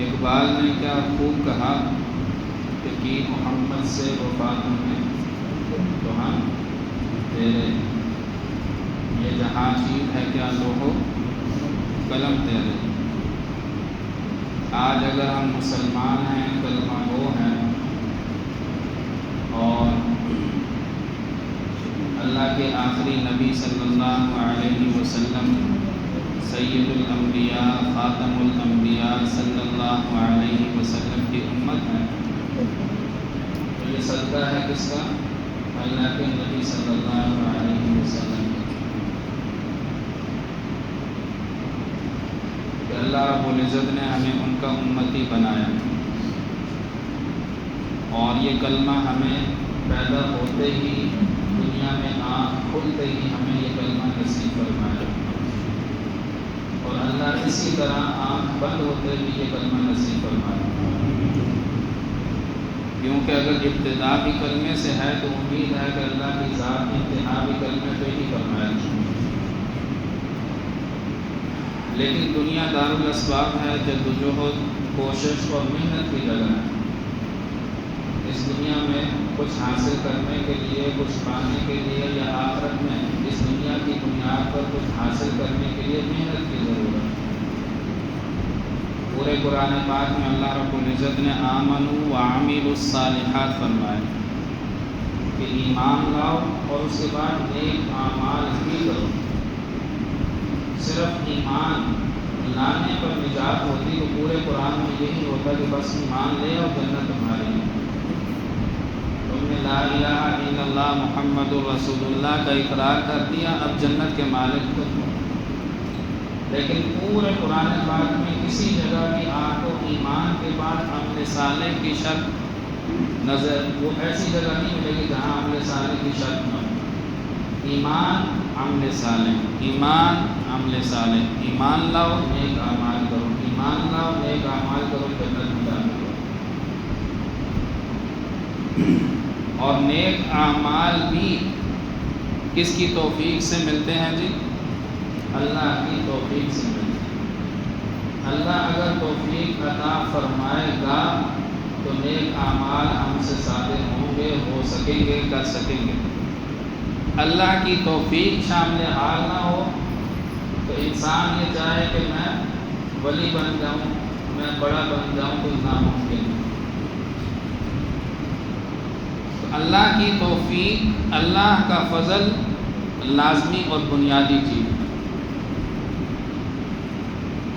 اقبال نے کیا خوب کہا کہ کی محمد سے وفات میں تو ہم تیرے، یہ جہاں چیز ہے کیا لوح و قلم تیرے۔ آج اگر ہم مسلمان ہیں، کلمہ گو ہیں، اور اللہ کے آخری نبی صلی اللہ علیہ وسلم سید الانبیاء خاتم الانبیاء صلی اللہ علیہ وسلم کی امت ہے، تو یہ صدقہ ہے کس کا؟ اللہ کے نبی صلی اللہ علیہ وسلم کہ اللہ رب العزت نے ہمیں ان کا امتی بنایا، اور یہ کلمہ ہمیں پیدا ہوتے ہی دنیا میں آنکھ کھلتے ہی ہمیں یہ کلمہ نصیب فرمایا، اور اللہ اسی طرح آنکھ بند ہوتے بھی یہ کلمہ نصیب فرمایا، کیونکہ اگر ابتدا بھی کلمے سے ہے تو امید ہے کہ اللہ کی ذات انتہا بھی کلمے پہ ہی فرمائے۔ لیکن دنیا دارالاسباب ہے، جدوجہد، کوشش اور محنت کی جگہ ہے۔ اس دنیا میں کچھ حاصل کرنے کے لیے، کچھ پانے کے لیے، یا آخرت میں اس دنیا کی بنیاد پر کچھ حاصل کرنے کے لیے محنت کی ضرورت ہے۔ پورے قرآن پاک میں اللہ رب العزت نے آمنوا وعملوا الصالحات فرمایا کہ ایمان لاؤ اور اس کے بعد نیک اعمال بھی کرو۔ صرف ایمان لانے پر نجات ہوتی تو پورے قرآن میں یہی ہوتا کہ بس ایمان لے اور جنت تمہاری ہے۔ تم نے لا الہ الا اللہ محمد الرسول اللہ کا اقرار کر دیا، اب جنت کے مالک تم ہو۔ لیکن پورے قرآن پاک میں کسی جگہ بھی آپ کو ایمان کے بعد عمل صالح کی شرط نظر، وہ ایسی جگہ نہیں ملے گی جہاں عمل صالح کی شرط نہ ہو۔ ایمان عمل صالح، ایمان عمل صالح، ایمان لاؤ نیک اعمال کرو، ایمان لاؤ نیک اعمال کرو، جنت میں داخل ہو۔ اور نیک اعمال بھی کس کی توفیق سے ملتے ہیں جی؟ اللہ کی توفیق سے ملتے ہیں۔ اللہ اگر توفیق عطا فرمائے گا تو نیک اعمال ہم سے صادر ہوں گے، ہو سکیں گے، کر سکیں گے۔ اللہ کی توفیق شامل حال نہ ہو تو انسان یہ چاہے کہ میں ولی بن جاؤں، میں بڑا بن جاؤں، تو ناممکن ہے۔ تو اللہ کی توفیق، اللہ کا فضل لازمی اور بنیادی چیز ہے،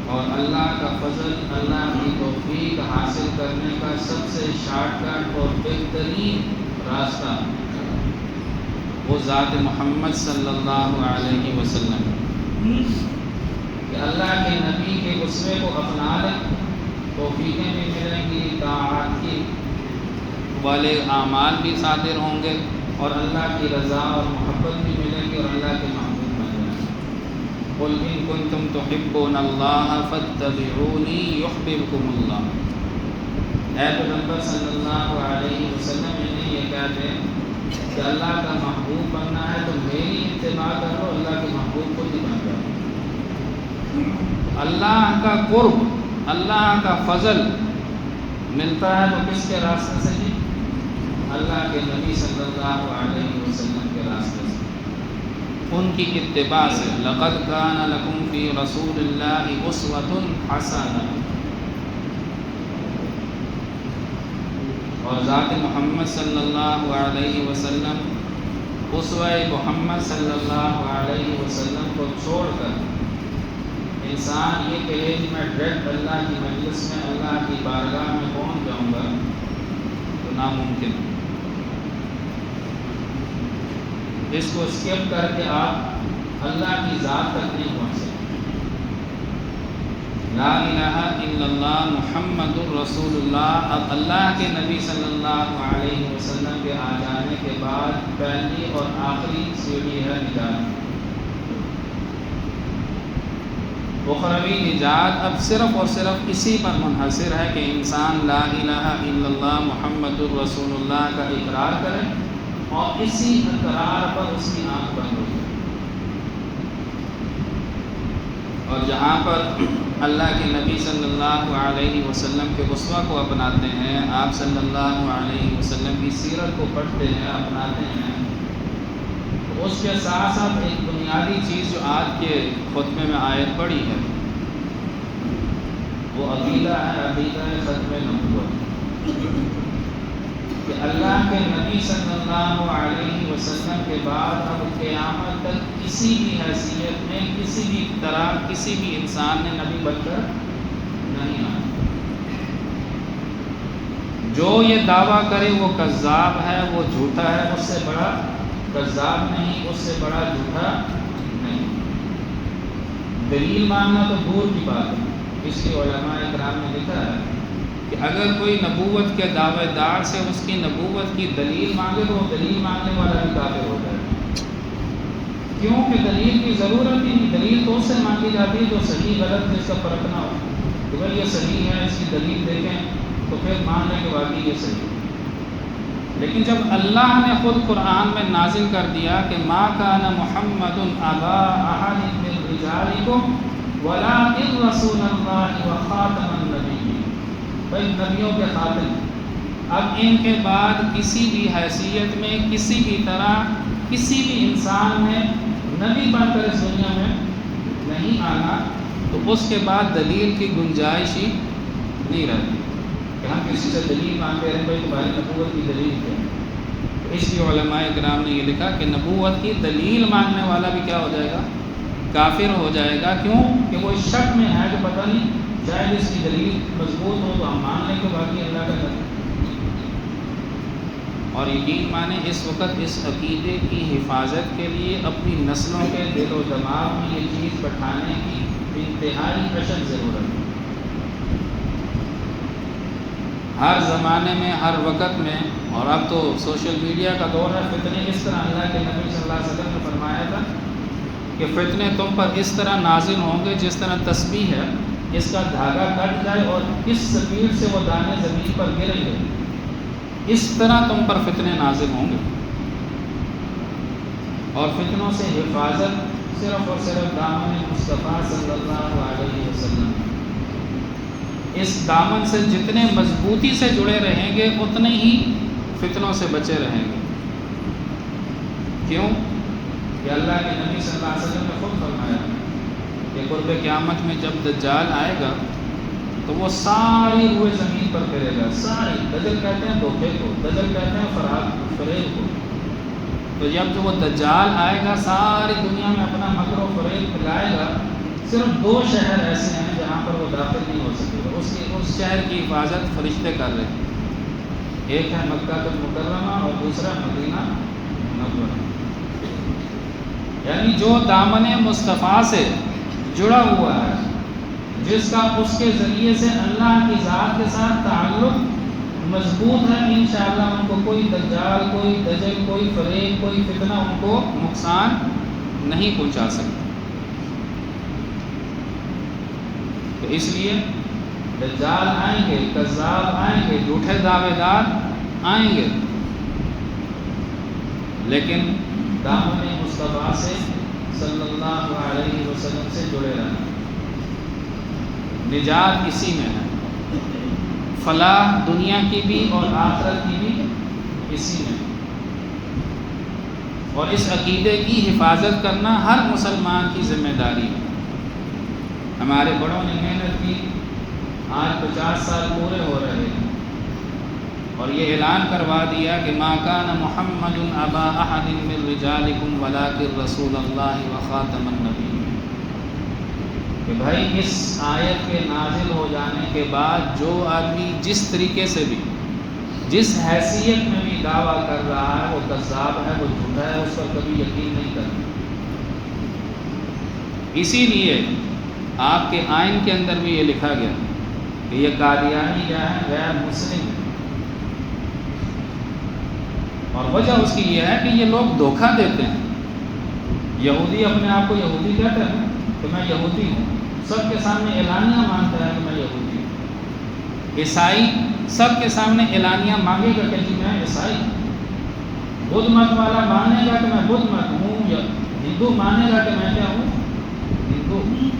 اور اللہ کا فضل، اللہ کی توفیق حاصل کرنے کا سب سے شارٹ کٹ اور بہترین راستہ وہ ذات محمد صلی اللہ علیہ وسلم کہ اللہ کے نبی کے اسوے کو اپنا لیں، توفیقیں بھی ملیں گی، طاعات کی والے اعمال بھی صادر ہوں گے، اور اللہ کی رضا اور محبت بھی ملیں گی، اور اللہ کے محبوب بن جائیں گے۔ قل ان کنتم تحبون اللہ فاتبعونی یحببکم اللہ۔ اے پیغمبر صلی اللہ علیہ وسلم انہیں یہ کہتے ہیں کہ اللہ کا محبوب بننا ہے تو میری اتباع کرو، اللہ کے محبوب کو ہی بن جاؤ۔ اللہ کا قرب، اللہ کا فضل ملتا ہے تو کس کے راستے سے جی؟ اللہ کے نبی صلی اللہ علیہ وسلم کے راستے سے، ان کی اتباع سے۔ لقد کان لکم فی رسول اللہ اسوۃ حسنہ، اور ذات محمد صلی اللہ علیہ وسلم، اسوہ محمد صلی اللہ علیہ وسلم کو چھوڑ کر انسان یہ کہے کہ میں ڈائریکٹ اللہ کی مجلس میں، اللہ کی بارگاہ میں پہنچ جاؤں گا تو ناممکن ہے۔ اس کو اسکپ کر کے آپ اللہ کی ذات تک نہیں پہنچ سکتے۔ لا الہ الا اللہ محمد الرسول اللہ، اب اللہ کے نبی صلی اللہ علیہ وسلم کے آ جانے کے بعد پہلی اور آخری سیڑھی ہے نجات۔ اخروی نجات اب صرف اور صرف اسی پر منحصر ہے کہ انسان لا الہ الا اللہ محمد الرسول اللہ کا اقرار کرے، اور اسی اقرار پر اس کی آنکھ بند ہو جائے، اور جہاں پر اللہ کے نبی صلی اللہ علیہ وسلم کے اسوہ کو اپناتے ہیں، آپ صلی اللہ علیہ وسلم کی سیرت کو پڑھتے ہیں، اپناتے ہیں، تو اس کے ساتھ ساتھ ایک بنیادی چیز جو آج کے خطبے میں آیت پڑھی ہے وہ عقیدہ ہے، عقیدہ ختم نبوت، کہ اللہ کے نبی صلی اللہ علیہ وسلم کے بعد اب قیامت تک کسی بھی حیثیت میں کسی بھی طرح کسی بھی انسان نے نبی بن کر نہیں آنا۔ جو یہ دعویٰ کرے وہ کذاب ہے، وہ جھوٹا ہے، اس سے بڑا کذاب نہیں، اس سے بڑا جھوٹا نہیں۔ دلیل مانگنا تو دور کی بات ہے، اس لیے علماء اکرام نے لکھا ہے کہ اگر کوئی نبوت کے دعوے دار سے اس کی نبوت کی دلیل مانگے تو وہ دلیل مانگنے والا بھی کافر ہو جائے گا۔ کیوں کہ دلیل کی ضرورت ہی نہیں، دلیل تو اس سے مانگی جاتی ہے جو صحیح غلط جس کا پرکھنا ہو، کہ بھائی یہ صحیح ہے، اس کی دلیل دیکھیں تو پھر مان لیں کہ واقعی یہ صحیح ہے۔ لیکن جب اللہ نے خود قرآن میں نازل کر دیا کہ ما کان محمد ابا احد من رجالکم ولکن رسول اللہ وخاتم النبیین، بھائی نبیوں کے خاتم، اب ان کے بعد کسی بھی حیثیت میں کسی بھی طرح کسی بھی انسان نے نبی بن کر اس دنیا میں نہیں آنا، تو اس کے بعد دلیل کی گنجائش ہی نہیں رہتی کہ ہم کسی سے دلیل مانگتے رہیں بھائی تمہاری نبوت کی دلیل کیا ہے۔ اس لیے علماء کرام نے یہ لکھا کہ نبوت کی دلیل مانگنے والا بھی کیا ہو جائے گا؟ کافر ہو جائے گا۔ کیوں کہ وہ اس شک میں ہے کہ پتہ نہیں شاید اس کی دلیل مضبوط ہو تو ہم مان لیں کہ باقی اللہ کا ہے۔ اور یقین مانیں اس وقت اس عقیدے کی حفاظت کے لیے اپنی نسلوں کے دل و دماغ میں یہ چیز بٹھانے کی انتہائی اشد ضرورت ہے۔ ہر زمانے میں ہر وقت میں، اور اب تو سوشل میڈیا کا دور ہے، فتنے اس طرح اللہ کے نبی صلی اللہ علیہ وسلم نے فرمایا تھا کہ فتنے تم پر اس طرح نازل ہوں گے جس طرح تسبیح ہے، اس کا دھاگا کٹ جائے اور کس سپیڈ سے وہ دانے زمین پر گریں گے، اس طرح تم پر فتنے نازل ہوں گے۔ اور فتنوں سے حفاظت صرف اور صرف دامن مصطفیٰ صلی اللہ علیہ وسلم، اس دامن سے جتنے مضبوطی سے جڑے رہیں گے اتنے ہی فتنوں سے بچے رہیں گے۔ کیوں کہ اللہ کے نبی صلی اللہ علیہ وسلم نے خود فرمایا کہ قرب قیامت میں جب دجال آئے گا تو وہ ساری روئے زمین پر پھرے گا، ساری، دجل کہتے ہیں دھوکے کو، دجل کہتے ہیں فریب کو۔ تو جب وہ دجال آئے گا ساری دنیا میں اپنا مکر و فریب پھیلائے گا، صرف 2 شہر ایسے ہیں جہاں پر وہ داخل نہیں ہو سکے گا، اس شہر کی حفاظت فرشتے کر رہے ہیں، ایک ہے مکہ المکرمہ اور دوسرا مدینہ منورہ۔ یعنی جو دامن مصطفیٰ سے جڑا ہوا ہے، جس کا اس کے ذریعے سے اللہ کی ذات کے ساتھ تعلق مضبوط ہے، انشاءاللہ ان کو کوئی دجال، کوئی دجل، کوئی فریب، کوئی فتنہ ان کو نقصان نہیں پہنچا سکتا۔ تو اس لیے دجال آئیں گے، کذاب آئیں گے، جھوٹے دعوے دار آئیں گے، لیکن دامن مصطفیٰ سے صلی اللہ علیہ وسلم سے جڑے رہنا، نجات اسی میں ہے، فلاح دنیا کی بھی اور آخرت کی بھی اسی میں۔ اور اس عقیدے کی حفاظت کرنا ہر مسلمان کی ذمہ داری ہے۔ ہمارے بڑوں نے محنت کی، آج 50 سال پورے ہو رہے ہیں، اور یہ اعلان کروا دیا کہ ما کان محمد ابا احد من رجالکم ولکن رسول اللہ وخاتم النبیین، کہ بھائی اس آیت کے نازل ہو جانے کے بعد جو آدمی جس طریقے سے بھی جس حیثیت میں بھی دعویٰ کر رہا ہے وہ کذاب ہے، وہ جھوٹا ہے، اس پر کبھی یقین نہیں کرنا۔ اسی لیے آپ کے آئین کے اندر بھی یہ لکھا گیا کہ یہ قادیانی کیا ہے؟ غیر مسلم ہے، اور وجہ اس کی یہ ہے کہ یہ لوگ دھوکہ دیتے ہیں۔ یہودی اپنے آپ کو یہودی کہتے ہیں کہ میں یہودی ہوں، سب کے سامنے اعلانیہ مانتا ہے کہ میں یہودی ہوں۔ عیسائی سب کے سامنے اعلانیہ مانگے گا کہ جی میں عیسائی ہوں۔ بدھ مت والا مانے گا کہ میں بدھ مت ہوں، یا ہندو مانے گا کہ میں کیا ہوں؟ ہندو ہوں۔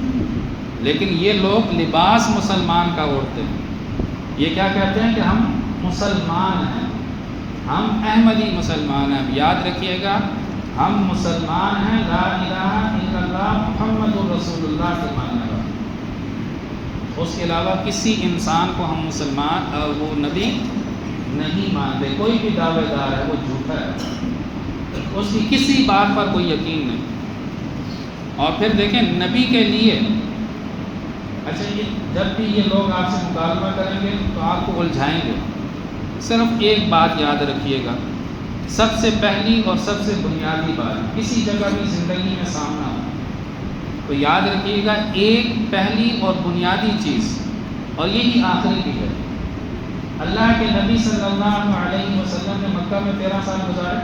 لیکن یہ لوگ لباس مسلمان کا اوڑھتے ہیں. یہ کیا کہتے ہیں کہ ہم مسلمان ہیں، ہم احمدی مسلمان ہیں. یاد رکھیے گا، ہم مسلمان ہیں، لا الہ الا اللہ محمد الرسول اللہ کے ماننے والے. اس کے علاوہ کسی انسان کو ہم مسلمان اور وہ نبی نہیں مانتے. کوئی بھی دعوے دار ہے وہ جھوٹا ہے، اس کی کسی بات پر کوئی یقین نہیں. اور پھر دیکھیں نبی کے لیے، اچھا یہ جب بھی یہ لوگ آپ سے مکالمہ کریں گے تو آپ کو الجھائیں گے. صرف ایک بات یاد رکھیے گا، سب سے پہلی اور سب سے بنیادی بات کسی جگہ بھی زندگی میں سامنا ہو تو یاد رکھیے گا، ایک پہلی اور بنیادی چیز، اور یہی آخری بھی ہے. اللہ کے نبی صلی اللہ علیہ وسلم نے مکہ میں 13 سال گزارے.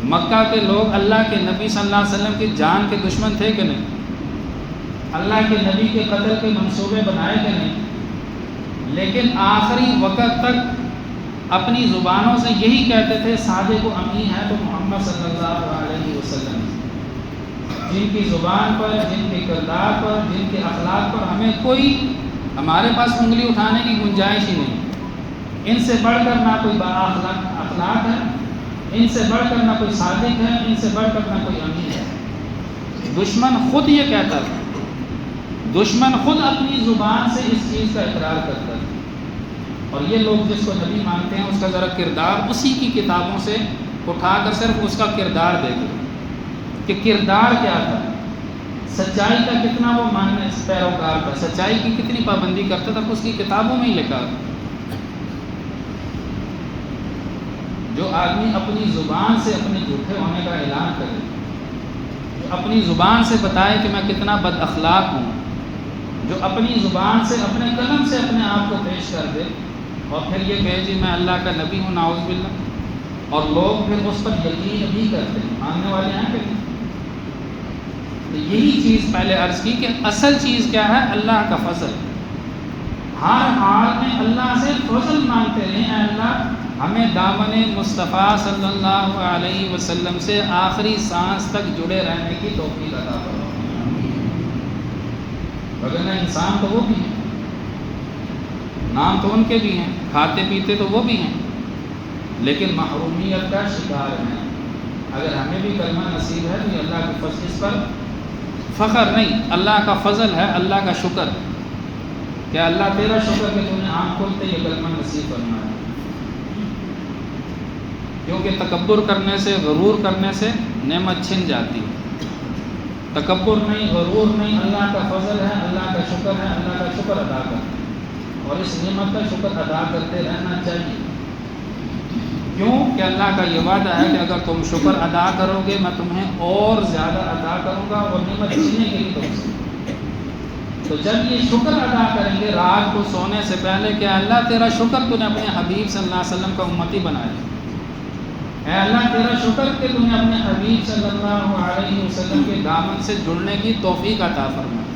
مکہ کے لوگ اللہ کے نبی صلی اللہ علیہ وسلم کی جان کے دشمن تھے کہ نہیں؟ اللہ کے نبی کے قتل کے منصوبے بنائے کہ نہیں؟ لیکن آخری وقت تک اپنی زبانوں سے یہی کہتے تھے صادق و امین ہے تو محمد صلی اللہ علیہ وسلم، جن کی زبان پر، جن کے کردار پر، جن کے اخلاق پر ہمارے پاس انگلی اٹھانے کی گنجائش ہی نہیں. ان سے بڑھ کر نہ کوئی اخلاق ہے، ان سے بڑھ کر نہ کوئی صادق ہے، ان سے بڑھ کر نہ کوئی امین ہے. دشمن خود یہ کہتا تھا، دشمن خود اپنی زبان سے اس چیز کا اقرار کرتا تھا. اور یہ لوگ جس کو نبی مانتے ہیں اس کا ذرا کردار اسی کی کتابوں سے اٹھا کر صرف اس کا کردار دیکھیں کہ کردار کیا تھا، سچائی کا کتنا وہ ماننے پیروکار تھا، سچائی کی کتنی پابندی کرتا تھا، اس کی کتابوں میں ہی لکھا. جو آدمی اپنی زبان سے اپنے جھوٹے ہونے کا اعلان کرے، جو اپنی زبان سے بتائے کہ میں کتنا بد اخلاق ہوں، جو اپنی زبان سے اپنے قلم سے اپنے آپ کو پیش کر دے اور پھر یہ کہے جی میں اللہ کا نبی ہوں، نعوذ باللہ، اور لوگ پھر اس پر یقین بھی کرتے ہیں، ماننے والے ہیں کہ نہیں. تو یہی چیز پہلے عرض کی کہ اصل چیز کیا ہے؟ اللہ کا فضل. ہر حال میں اللہ سے فضل مانگتے رہیں، اے اللہ ہمیں دامن مصطفیٰ صلی اللہ علیہ وسلم سے آخری سانس تک جڑے رہنے کی توفیق عطا فرما. وگرنہ انسان تو وہ بھی ہیں، نام تو ان کے بھی ہیں، کھاتے پیتے تو وہ بھی ہیں، لیکن محرومیت کا شکار ہیں. اگر ہمیں بھی کلمہ نصیب ہے تو یہ اللہ کے فضل، اس پر فخر نہیں، اللہ کا فضل ہے، اللہ کا شکر کہ اللہ تیرا شکر کہ تو نے آنکھ کھولتے یہ کلمہ نصیب فرمایا. کیونکہ تکبر کرنے سے، غرور کرنے سے نعمت چھن جاتی ہے. تکبر نہیں، غرور نہیں، اللہ کا فضل ہے، اللہ کا شکر ہے، اللہ کا شکر ادا کر، اور اس نعمت کا شکر ادا کرتے رہنا چاہیے. کیوں کہ اللہ کا یہ وعدہ ہے کہ اگر تم شکر ادا کرو گے میں تمہیں اور زیادہ ادا کروں گا اور نعمت چھیننے کے لیے تم سے. تو جب یہ شکر ادا کریں گے رات کو سونے سے پہلے کہ اللہ تیرا شکر تو نے اپنے حبیب صلی اللہ علیہ وسلم کا امتی بنایا، اے اللہ تیرا شکر کہ تو نے اپنے حبیب صلی اللہ علیہ وسلم کے دامن سے جڑنے کی توفیق عطا فرمائی،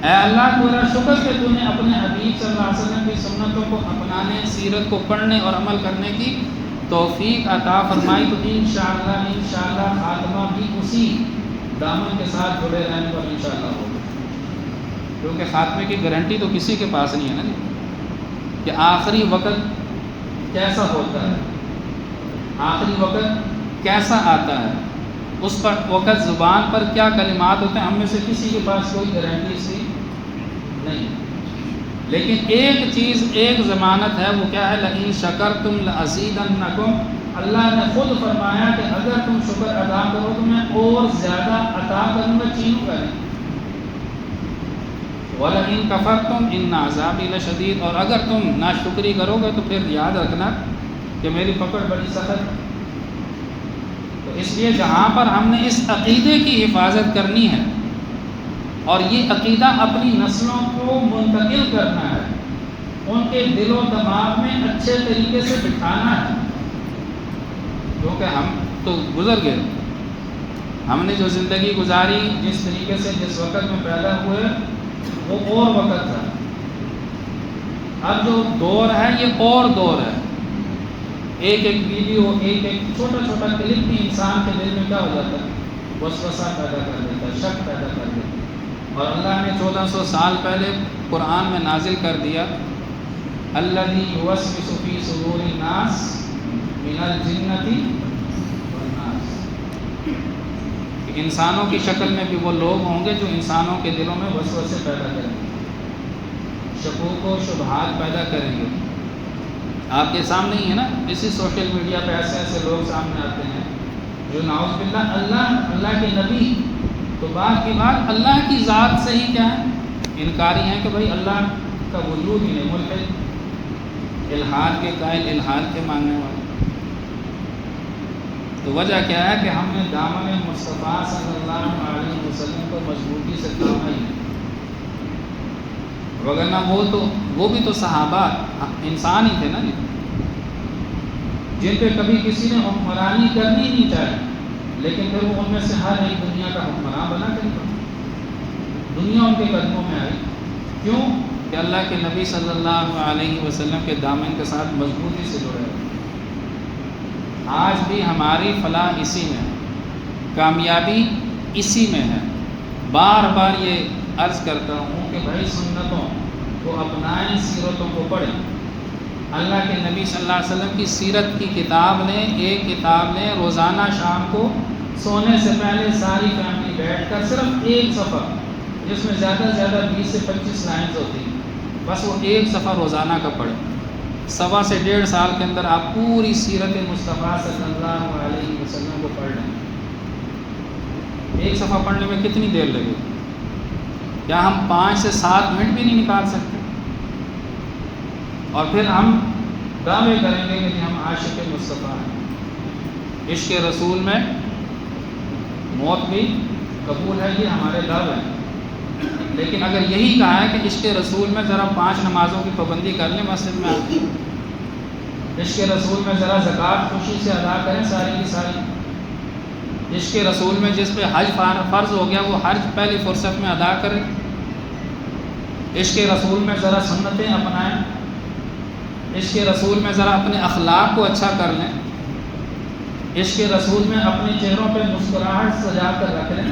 اے اللہ تیرا شکر کہ تو نے اپنے حبیب صلی اللہ علیہ وسلم کی سنتوں کو اپنانے، سیرت کو پڑھنے اور عمل کرنے کی توفیق عطا فرمائی. تو انشاءاللہ خاتمہ بھی اسی دامن کے ساتھ جڑے رہنے پر انشاءاللہ ہوگا. کیونکہ خاتمے کی گارنٹی تو کسی کے پاس نہیں ہے نا کہ آخری وقت کیسا ہوتا ہے، آخری وقت کیسا آتا ہے، اس پر وقت زبان پر کیا کلمات ہوتے ہیں، ہم میں سے کسی کے پاس کوئی گارنٹی سی نہیں. لیکن ایک چیز، ایک ضمانت ہے، وہ کیا ہے؟ لئن شکرتم لازیدنکم. اللہ نے خود فرمایا کہ اگر تم شکر ادا کرو تو میں اور زیادہ عطا کروں گا، چینوں گا نہیں. وَلَئِن كَفَرْتُمْ إِنَّ عَذَابِي لَشَدِيدٌ. اور اگر تم ناشکری کرو گے تو پھر یاد رکھنا کہ میری پکڑ بڑی سخت ہے. تو اس لیے جہاں پر ہم نے اس عقیدے کی حفاظت کرنی ہے اور یہ عقیدہ اپنی نسلوں کو منتقل کرنا ہے، ان کے دل و دماغ میں اچھے طریقے سے بٹھانا ہے. کیونکہ ہم تو گزر گئے، ہم نے جو زندگی گزاری، جس طریقے سے جس وقت میں پیدا ہوئے وہ اور وقت تھا. اب جو دور ہے یہ اور دور ہے. ایک ایک ویڈیو، ایک ایک چھوٹا چھوٹا کلپ بھی انسان کے دل میں کیا ہو جاتا ہے؟ وسوسہ پیدا کر دیتا ہے، شک پیدا کر دیتا ہے. اور اللہ نے 1400 سال پہلے قرآن میں نازل کر دیا الذی یوسوس فی صدور الناس من الجنۃ والناس، کہ انسانوں کی شکل میں بھی وہ لوگ ہوں گے جو انسانوں کے دلوں میں وسوسے پیدا کریں گے، شکوک و شبہات پیدا کریں گے۔ آپ کے سامنے ہی ہے نا، اسی سوشل میڈیا پہ ایسے ایسے لوگ سامنے آتے ہیں جو نعوذ باللہ اللہ کے نبی تو بات کی بات اللہ کی ذات سے ہی کیا ہے انکاری ہیں کہ بھائی اللہ کا وجود ہی نہیں، ملحد، الحاد کے قائل، الحاد کے ماننے والے۔ تو وجہ کیا ہے کہ ہم نے دامن مصطفیٰ صلی اللہ علیہ وسلم کو مضبوطی سے تھاما ہی نہیں، وگرنہ وہ بھی تو صحابہ انسان ہی تھے نا جن پہ کبھی کسی نے حکمرانی کرنی نہیں چاہی، لیکن پھر وہ ان میں سے ہر ایک دنیا کا حکمران بنا کر دنیا ان کے قدموں میں آئی۔ کیوں؟ کہ اللہ کے نبی صلی اللہ علیہ وسلم کے دامن کے ساتھ مضبوطی سے جڑے ہوئے۔ آج بھی ہماری فلاح اسی میں ہے، کامیابی اسی میں ہے۔ بار بار یہ عرض کرتا ہوں کہ بھائی سنتوں کو اپنائیں، سیرتوں کو پڑھیں۔ اللہ کے نبی صلی اللہ علیہ وسلم کی سیرت کی کتاب لیں، ایک کتاب لیں، روزانہ شام کو سونے سے پہلے ساری فیملی بیٹھ کر صرف ایک صفحہ، جس میں زیادہ سے زیادہ 20 سے 25 لائنز ہوتی ہیں، بس وہ ایک صفحہ روزانہ کا پڑھیں۔ 1.25 سے 1.5 سال کے اندر آپ پوری سیرت مصطفیٰ صلی اللہ علیہ وسلم کو پڑھ لیں۔ ایک صفحہ پڑھنے میں کتنی دیر لگے؟ کیا ہم 5 سے 7 منٹ بھی نہیں نکال سکتے؟ اور پھر ہم دعوے کریں گے کہ ہم عاشق مصطفیٰ ہیں۔ عشق رسول میں موت بھی قبول ہے، یہ ہمارے دعوے ہیں۔ لیکن اگر یہی کہا ہے کہ عشق رسول میں ذرا 5 نمازوں کی پابندی کر لیں مسجد میں آ کے، عشق رسول میں ذرا زکوٰۃ خوشی سے ادا کریں ساری کی ساری، عشق رسول میں جس پہ حج فرض ہو گیا وہ حج پہلی فرصت میں ادا کریں، عشق رسول میں ذرا سنتیں اپنائیں، عشق رسول میں ذرا اپنے اخلاق کو اچھا کر لیں، عشق رسول میں اپنے چہروں پہ مسکراہٹ سجا کر رکھ لیں،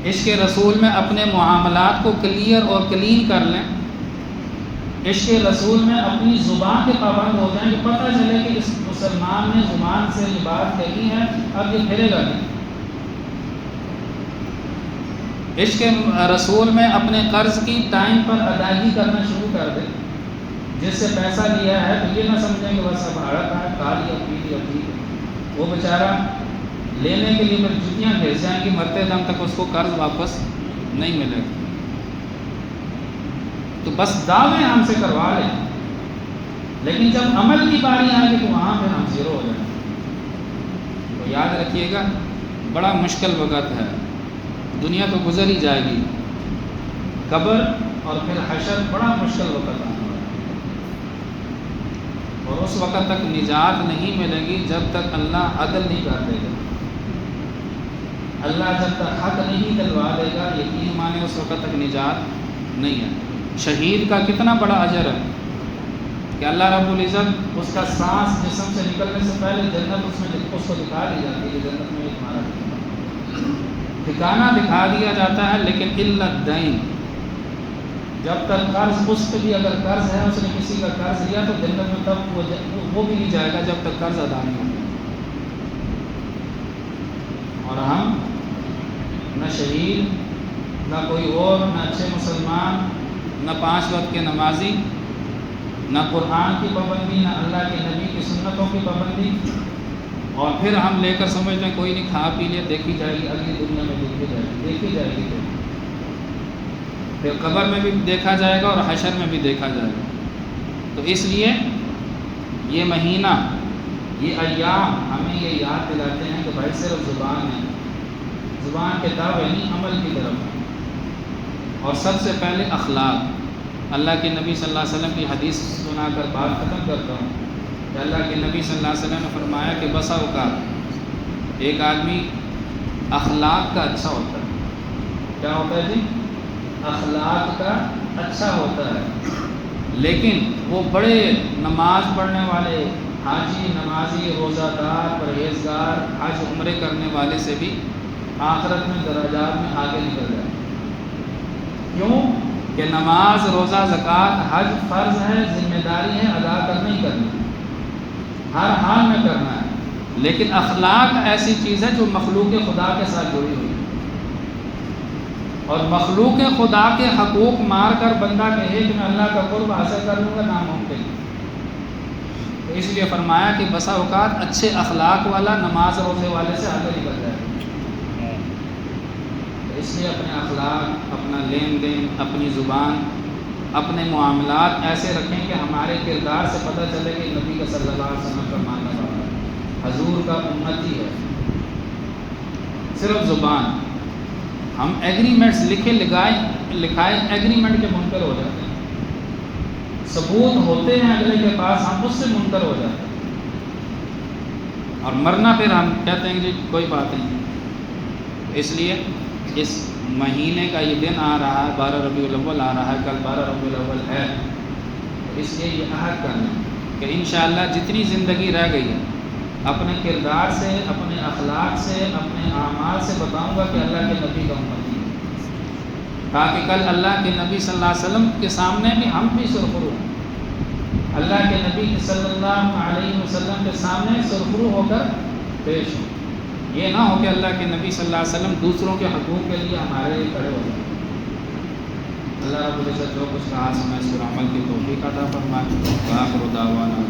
عشق رسول میں اپنے معاملات کو کلیئر اور کلین کر لیں، عشق رسول میں اپنی زبان کے پابند ہو جائیں کہ پتہ چلے کہ اس مسلمان نے زبان سے یہ بات کہی ہے، اب یہ پھرے گا نہیں۔ عشق رسول میں اپنے قرض کی ٹائم پر ادائیگی کرنا شروع کر دیں، جس سے پیسہ لیا ہے تو یہ نہ سمجھیں کہ بس اب ہڑپ ہے، کھا لیا پی لیا ٹھیک ہے، وہ بیچارہ لینے کے لیے پھر جتیاں گھس جائیں گی، مرتے دم تک اس کو قرض واپس نہیں ملے گا۔ تو بس دعوے ہم سے کروا لیں، لیکن جب عمل کی باری آئے گی تو وہاں پھر ہم زیرو ہو جائیں گے۔ تو یاد رکھیے گا بڑا مشکل وقت ہے، دنیا تو گزر ہی جائے گی، قبر اور پھر حشر بڑا مشکل وقت آنے والا ہے، اور اس وقت تک نجات نہیں ملے گی جب تک اللہ عدل نہیں کر دے گا۔ اللہ جب تک حق نہیں دلوا دے گا، یقین مانے اس وقت تک نجات نہیں ہے۔ شہید کا کتنا بڑا اجر ہے کہ اللہ رب العزت اس کا سانس جسم سے نکلنے سے پہلے جنت اس کو دکھا دی جاتی ہے، جنت میں تمہارا ٹھکانہ دکھا دیا جاتا ہے، لیکن الا الدین، جب تک قرض اس پہ بھی اگر قرض ہے، اس نے کسی کا قرض لیا تو جنت میں تب وہ بھی نہیں جائے گا جب تک قرض ادا نہیں ہوگا۔ اور ہم نہ شہید، نہ کوئی اور، نہ اچھے مسلمان، نہ 5 وقت کے نمازی، نہ قرآن کی پابندی، نہ اللہ کے نبی کی سنتوں کی پابندی، اور پھر ہم لے کر سمجھ لیں کوئی نہیں، کھا پی لیا، دیکھی جائے گی اگلی دنیا میں، دیکھی جائے گی پھر قبر میں بھی دیکھا جائے گا اور حشر میں بھی دیکھا جائے گا۔ تو اس لیے یہ مہینہ، یہ ایام ہمیں یہ یاد دلاتے ہیں کہ بھائی صرف زبان نہیں، زبان کے دعوے نہیں، عمل کی طرف، اور سب سے پہلے اخلاق۔ اللہ کے نبی صلی اللہ علیہ وسلم کی حدیث سنا کر بات ختم کرتا ہوں کہ اللہ کے نبی صلی اللہ علیہ وسلم نے فرمایا کہ بسا اوقات ایک آدمی اخلاق کا اچھا ہوتا ہے، کیا ہوتا ہے جی؟ اخلاق کا اچھا ہوتا ہے، لیکن وہ بڑے نماز پڑھنے والے حاجی، نمازی، روزہ دار، پرہیزگار، حج عمرے کرنے والے سے بھی آخرت میں درجات میں آگے نکل جائے۔ کیوں کہ نماز، روزہ، زکوٰۃ، حج فرض ہے، ذمہ داری ہے، ادا کرنا ہی کرنا ہے، ہر حال میں کرنا ہے. لیکن اخلاق ایسی چیز ہے جو مخلوق خدا کے ساتھ جڑی ہوئی ہے، اور مخلوق خدا کے حقوق مار کر بندہ کہے کہ میں اللہ کا قرب حاصل کر لوں گا، ناممکن ہے. تو اس لیے فرمایا کہ بسا اوقات اچھے اخلاق والا نماز روزے والے سے آگے نکل جائے. اس لیے اپنے اخلاق، اپنا لین دین، اپنی زبان، اپنے معاملات ایسے رکھیں کہ ہمارے کردار سے پتہ چلے کہ نبی کا صلی اللہ علیہ وسلم کا ماننے والا ہے، حضور کا امتی ہے. صرف زبان، ہم ایگریمنٹس لکھائے ایگریمنٹ کے منکر ہو جاتے ہیں، ثبوت ہوتے ہیں اگلے کے پاس، ہم اس سے منکر ہو جاتے ہیں، اور مرنا پھر ہم کہتے ہیں کہ کوئی بات نہیں. اس لیے اس مہینے کا یہ دن آ رہا ہے، 12 ربیع الاول آ رہا ہے، کل 12 ربیع الاول ہے. اس لیے یہ عہد کرنا کہ انشاءاللہ جتنی زندگی رہ گئی ہے اپنے کردار سے، اپنے اخلاق سے، اپنے اعمال سے بتاؤں گا کہ اللہ کے نبی کا امتی ہے، تاکہ کل اللہ کے نبی صلی اللہ علیہ وسلم کے سامنے بھی ہم بھی سرخرو ہوں، اللہ کے نبی صلی اللہ علیہ وسلم کے سامنے سرخرو ہو کر پیش ہوں. یہ نہ ہو کہ اللہ کے نبی صلی اللہ علیہ وسلم دوسروں کے حقوق کے لیے ہمارے لیے کھڑے ہو جائیں. اللہ رب العزت جو کچھ کہا سنا اس پر عمل کی توفیق عطا فرمائے. وآخر دعوانا